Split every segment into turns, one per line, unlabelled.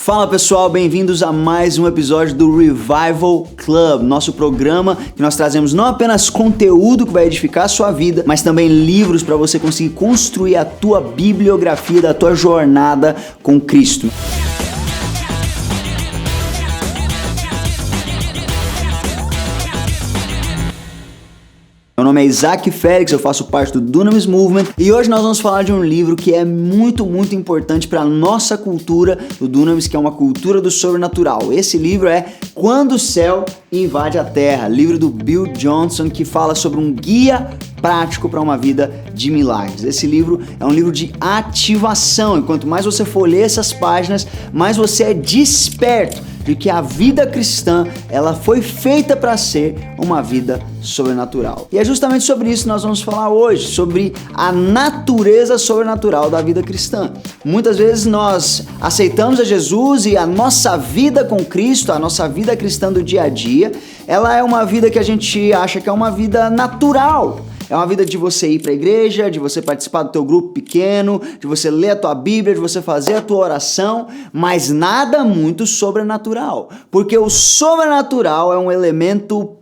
Fala pessoal, bem-vindos a mais um episódio do Revival Club, nosso programa que nós trazemos não apenas conteúdo que vai edificar a sua vida, mas também livros para você conseguir construir a tua bibliografia da tua jornada com Cristo. Meu nome é Isaac Félix, eu faço parte do Dunamis Movement e hoje nós vamos falar de um livro que é muito importante para a nossa cultura do Dunamis, que é uma cultura do sobrenatural. Esse livro é Quando o Céu Invade a Terra, livro do Bill Johnson, que fala sobre um guia prático para uma vida de milagres. Esse livro é um livro de ativação e quanto mais você for ler essas páginas, mais você é desperto de que a vida cristã, ela foi feita para ser uma vida sobrenatural. E é justamente sobre isso que nós vamos falar hoje, sobre a natureza sobrenatural da vida cristã. Muitas vezes nós aceitamos a Jesus e a nossa vida com Cristo, a nossa vida cristã do dia a dia, ela é uma vida que a gente acha que é uma vida natural. É uma vida de você ir para a igreja, de você participar do teu grupo pequeno, de você ler a tua Bíblia, de você fazer a tua oração, mas nada muito sobrenatural. Porque o sobrenatural é um elemento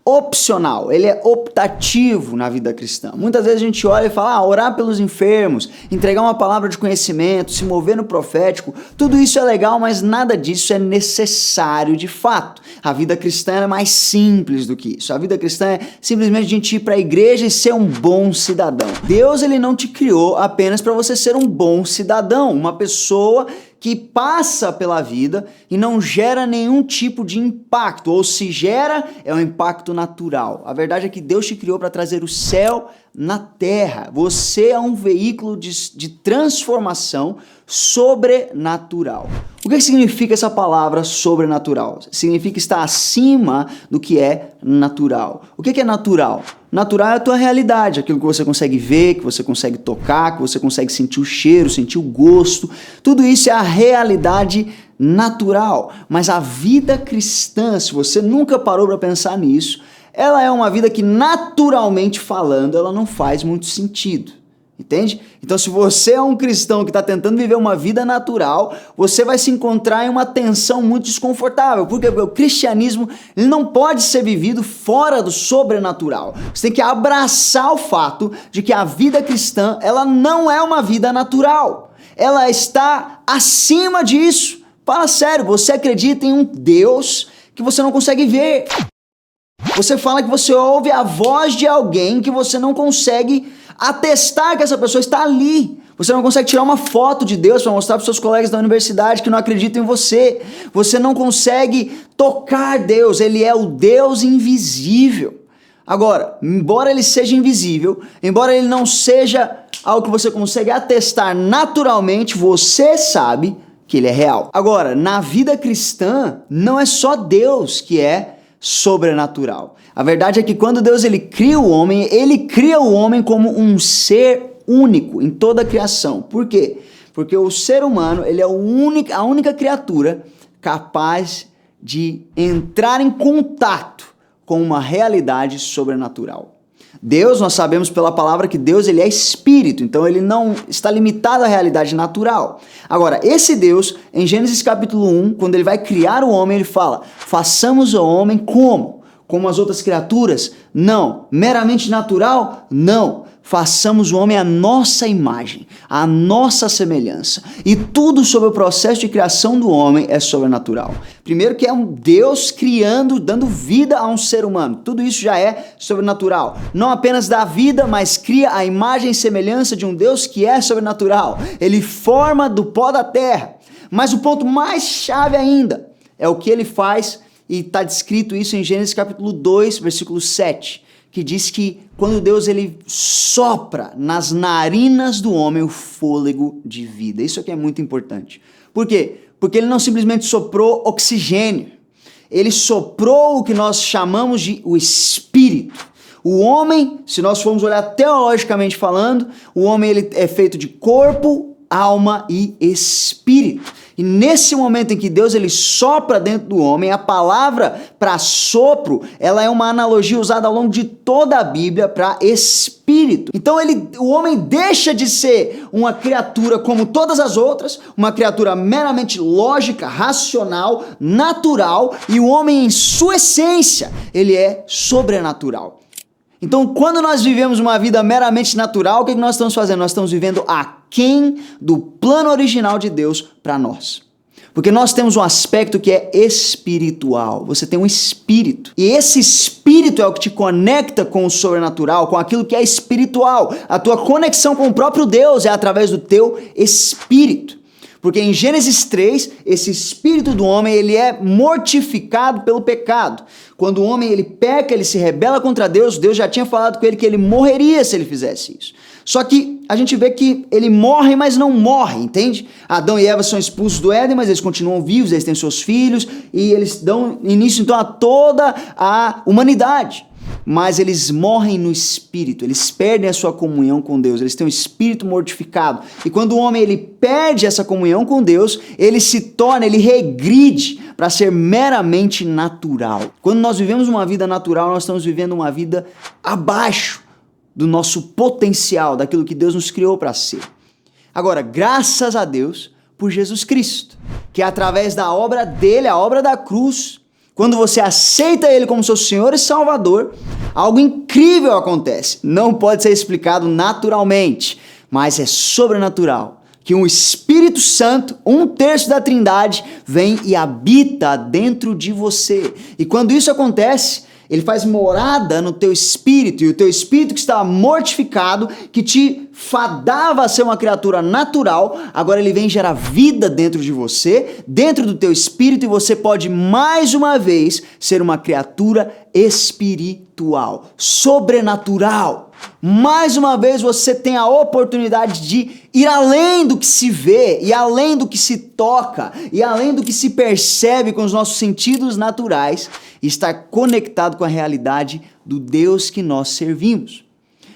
opcional, ele é optativo na vida cristã. Muitas vezes a gente olha e fala, orar pelos enfermos, entregar uma palavra de conhecimento, se mover no profético, tudo isso é legal, mas nada disso é necessário de fato. A vida cristã é mais simples do que isso. A vida cristã é simplesmente a gente ir para a igreja e ser um bom cidadão. Deus, ele não te criou apenas para você ser um bom cidadão, uma pessoa que passa pela vida e não gera nenhum tipo de impacto, ou se gera, é um impacto natural. A verdade é que Deus te criou para trazer o céu na terra. Você é um veículo de transformação sobrenatural. O que significa essa palavra sobrenatural? Significa estar acima do que é natural. O que é natural? Natural é a tua realidade, aquilo que você consegue ver, que você consegue tocar, que você consegue sentir o cheiro, sentir o gosto. Tudo isso é a realidade natural. Mas a vida cristã, se você nunca parou para pensar nisso, ela é uma vida que, naturalmente falando, ela não faz muito sentido. Entende? Então, se você é um cristão que está tentando viver uma vida natural, você vai se encontrar em uma tensão muito desconfortável. Por quê? Porque o cristianismo ele não pode ser vivido fora do sobrenatural. Você tem que abraçar o fato de que a vida cristã ela não é uma vida natural. Ela está acima disso. Fala sério, você acredita em um Deus que você não consegue ver. Você fala que você ouve a voz de alguém que você não consegue atestar que essa pessoa está ali. Você não consegue tirar uma foto de Deus para mostrar para os seus colegas da universidade que não acreditam em você. Você não consegue tocar Deus. Ele é o Deus invisível. Agora, embora ele seja invisível, embora ele não seja algo que você consegue atestar naturalmente, você sabe que ele é real. Agora, na vida cristã, não é só Deus que é sobrenatural. A verdade é que quando Deus ele cria o homem como um ser único em toda a criação. Por quê? Porque o ser humano ele é a única criatura capaz de entrar em contato com uma realidade sobrenatural. Deus, nós sabemos pela palavra que Deus ele é espírito, então ele não está limitado à realidade natural. Agora, esse Deus, em Gênesis capítulo 1, quando ele vai criar o homem, ele fala, façamos o homem como? Como as outras criaturas? Não. Meramente natural? Não. Façamos o homem à nossa imagem, à nossa semelhança. E tudo sobre o processo de criação do homem é sobrenatural. Primeiro que é um Deus criando, dando vida a um ser humano. Tudo isso já é sobrenatural. Não apenas dá vida, mas cria a imagem e semelhança de um Deus que é sobrenatural. Ele forma do pó da terra. Mas o ponto mais chave ainda é o que ele faz, e está descrito isso em Gênesis capítulo 2, versículo 7. Que diz que quando Deus ele sopra nas narinas do homem o fôlego de vida. Isso aqui é muito importante. Por quê? Porque ele não simplesmente soprou oxigênio. Ele soprou o que nós chamamos de o espírito. O homem, se nós formos olhar teologicamente falando, o homem ele é feito de corpo, alma e espírito. E nesse momento em que Deus ele sopra dentro do homem, a palavra para sopro, ela é uma analogia usada ao longo de toda a Bíblia para espírito. Então o homem deixa de ser uma criatura como todas as outras, uma criatura meramente lógica, racional, natural, e o homem em sua essência, ele é sobrenatural. Então, quando nós vivemos uma vida meramente natural, o que nós estamos fazendo? Nós estamos vivendo aquém do plano original de Deus para nós. Porque nós temos um aspecto que é espiritual. Você tem um espírito. E esse espírito é o que te conecta com o sobrenatural, com aquilo que é espiritual. A tua conexão com o próprio Deus é através do teu espírito. Porque em Gênesis 3, esse espírito do homem, ele é mortificado pelo pecado. Quando o homem ele peca, ele se rebela contra Deus, Deus já tinha falado com ele que ele morreria se ele fizesse isso. Só que a gente vê que ele morre, mas não morre, entende? Adão e Eva são expulsos do Éden, mas eles continuam vivos, eles têm seus filhos e eles dão início então a toda a humanidade. Mas eles morrem no espírito, eles perdem a sua comunhão com Deus, eles têm um espírito mortificado. E quando o homem ele perde essa comunhão com Deus, ele regride para ser meramente natural. Quando nós vivemos uma vida natural, nós estamos vivendo uma vida abaixo do nosso potencial, daquilo que Deus nos criou para ser. Agora, graças a Deus por Jesus Cristo, que através da obra dele, a obra da cruz, quando você aceita ele como seu Senhor e Salvador, algo incrível acontece. Não pode ser explicado naturalmente, mas é sobrenatural. Que um Espírito Santo, 1/3 da Trindade, vem e habita dentro de você. E quando isso acontece, ele faz morada no teu espírito, e o teu espírito que estava mortificado, que te fadava a ser uma criatura natural, agora ele vem gerar vida dentro de você, dentro do teu espírito, e você pode mais uma vez ser uma criatura espiritual, sobrenatural. Mais uma vez você tem a oportunidade de ir além do que se vê, e além do que se toca, e além do que se percebe com os nossos sentidos naturais, e estar conectado com a realidade do Deus que nós servimos.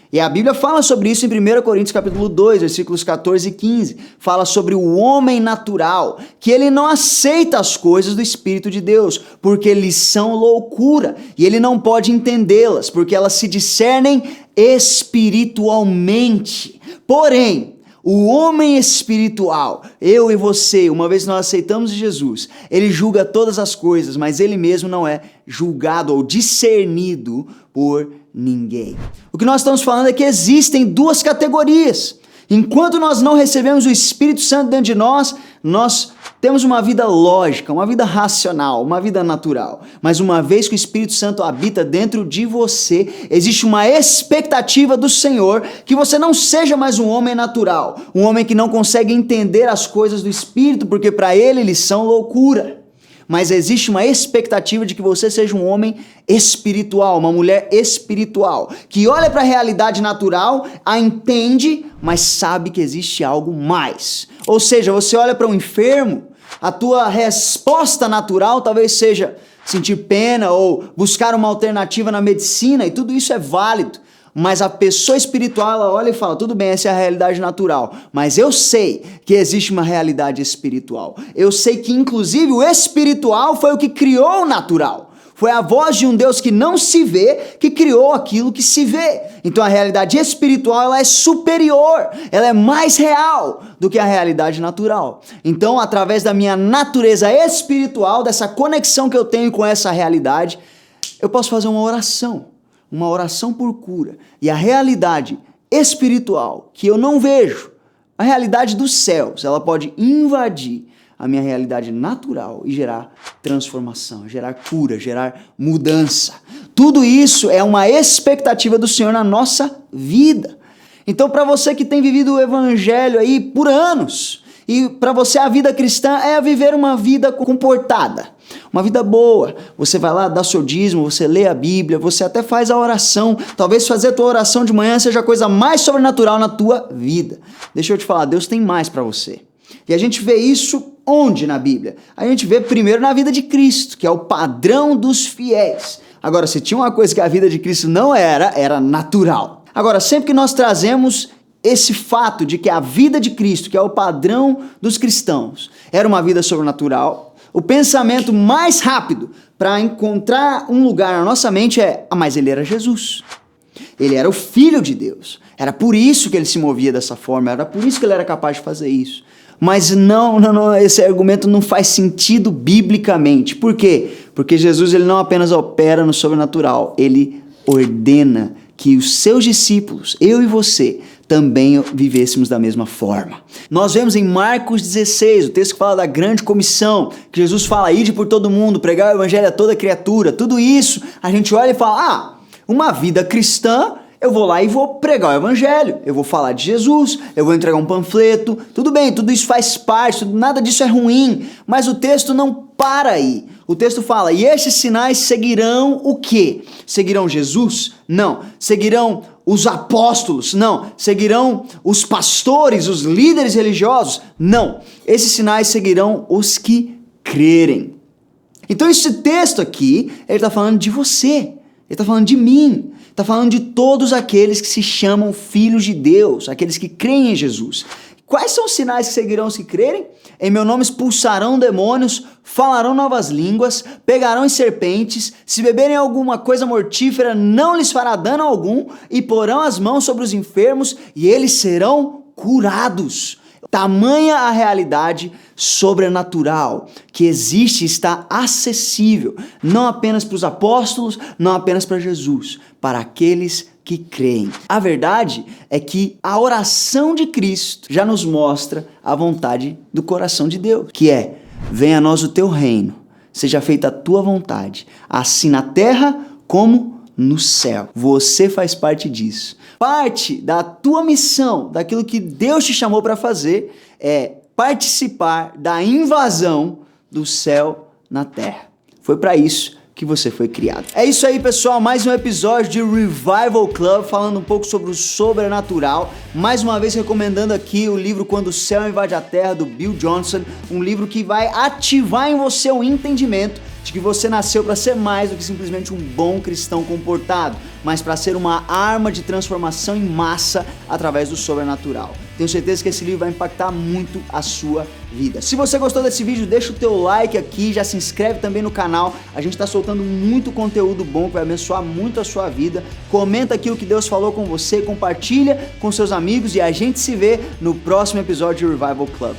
E a Bíblia fala sobre isso em 1 Coríntios capítulo 2, versículos 14 e 15. Fala sobre o homem natural, que ele não aceita as coisas do Espírito de Deus, porque lhes são loucura, e ele não pode entendê-las, porque elas se discernem espiritualmente. Porém, o homem espiritual, eu e você, uma vez que nós aceitamos Jesus, ele julga todas as coisas, mas ele mesmo não é julgado ou discernido por ninguém. O que nós estamos falando é que existem duas categorias. Enquanto nós não recebemos o Espírito Santo dentro de nós, nós temos uma vida lógica, uma vida racional, uma vida natural. Mas uma vez que o Espírito Santo habita dentro de você, existe uma expectativa do Senhor que você não seja mais um homem natural, um homem que não consegue entender as coisas do Espírito, porque para ele eles são loucura. Mas existe uma expectativa de que você seja um homem espiritual, uma mulher espiritual, que olha para a realidade natural, a entende, mas sabe que existe algo mais. Ou seja, você olha para um enfermo, a tua resposta natural talvez seja sentir pena ou buscar uma alternativa na medicina, e tudo isso é válido. Mas a pessoa espiritual, ela olha e fala, tudo bem, essa é a realidade natural, mas eu sei que existe uma realidade espiritual. Eu sei que, inclusive, o espiritual foi o que criou o natural. Foi a voz de um Deus que não se vê, que criou aquilo que se vê. Então a realidade espiritual, ela é superior, ela é mais real do que a realidade natural. Então, através da minha natureza espiritual, dessa conexão que eu tenho com essa realidade, eu posso fazer uma oração por cura. E a realidade espiritual, que eu não vejo, a realidade dos céus, ela pode invadir a minha realidade natural e gerar transformação, gerar cura, gerar mudança. Tudo isso é uma expectativa do Senhor na nossa vida. Então, para você que tem vivido o evangelho aí por anos, e para você a vida cristã é viver uma vida comportada, uma vida boa. Você vai lá, dá seu dízimo, você lê a Bíblia, você até faz a oração. Talvez fazer a tua oração de manhã seja a coisa mais sobrenatural na tua vida. Deixa eu te falar, Deus tem mais para você. E a gente vê isso onde na Bíblia? A gente vê primeiro na vida de Cristo, que é o padrão dos fiéis. Agora, se tinha uma coisa que a vida de Cristo não era natural. Agora, sempre que nós trazemos esse fato de que a vida de Cristo, que é o padrão dos cristãos, era uma vida sobrenatural, o pensamento mais rápido para encontrar um lugar na nossa mente é: mas ele era Jesus. Ele era o Filho de Deus. Era por isso que ele se movia dessa forma, era por isso que ele era capaz de fazer isso. Mas não, esse argumento não faz sentido biblicamente. Por quê? Porque Jesus ele não apenas opera no sobrenatural, ele ordena que os seus discípulos, eu e você, também vivêssemos da mesma forma. Nós vemos em Marcos 16, o texto que fala da grande comissão, que Jesus fala: ide por todo mundo, pregar o evangelho a toda criatura. Tudo isso, a gente olha e fala: uma vida cristã, eu vou lá e vou pregar o evangelho, eu vou falar de Jesus, eu vou entregar um panfleto, tudo bem, tudo isso faz parte, nada disso é ruim, mas o texto não para aí. O texto fala: e estes sinais seguirão o quê? Seguirão Jesus? Não. Seguirão os apóstolos? Não. Seguirão os pastores, os líderes religiosos? Não. Esses sinais seguirão os que crerem. Então esse texto aqui, ele está falando de você, ele está falando de mim, está falando de todos aqueles que se chamam filhos de Deus, aqueles que creem em Jesus. Quais são os sinais que seguirão os que crerem? Em meu nome expulsarão demônios, falarão novas línguas, pegarão em serpentes, se beberem alguma coisa mortífera não lhes fará dano algum, e porão as mãos sobre os enfermos e eles serão curados. Tamanha a realidade sobrenatural que existe e está acessível, não apenas para os apóstolos, não apenas para Jesus, para aqueles que creem. A verdade é que a oração de Cristo já nos mostra a vontade do coração de Deus, que é: venha a nós o teu reino, seja feita a tua vontade, assim na terra como no céu. Você faz parte disso. Parte da tua missão, daquilo que Deus te chamou para fazer, é participar da invasão do céu na terra. Foi para isso que você foi criado. É isso aí, pessoal, mais um episódio de Revival Club, falando um pouco sobre o sobrenatural. Mais uma vez recomendando aqui o livro Quando o Céu Invade a Terra, do Bill Johnson, um livro que vai ativar em você o entendimento de que você nasceu para ser mais do que simplesmente um bom cristão comportado, mas para ser uma arma de transformação em massa através do sobrenatural. Tenho certeza que esse livro vai impactar muito a sua vida. Se você gostou desse vídeo, deixa o teu like aqui, já se inscreve também no canal. A gente está soltando muito conteúdo bom que vai abençoar muito a sua vida. Comenta aqui o que Deus falou com você, compartilha com seus amigos e a gente se vê no próximo episódio de Revival Club.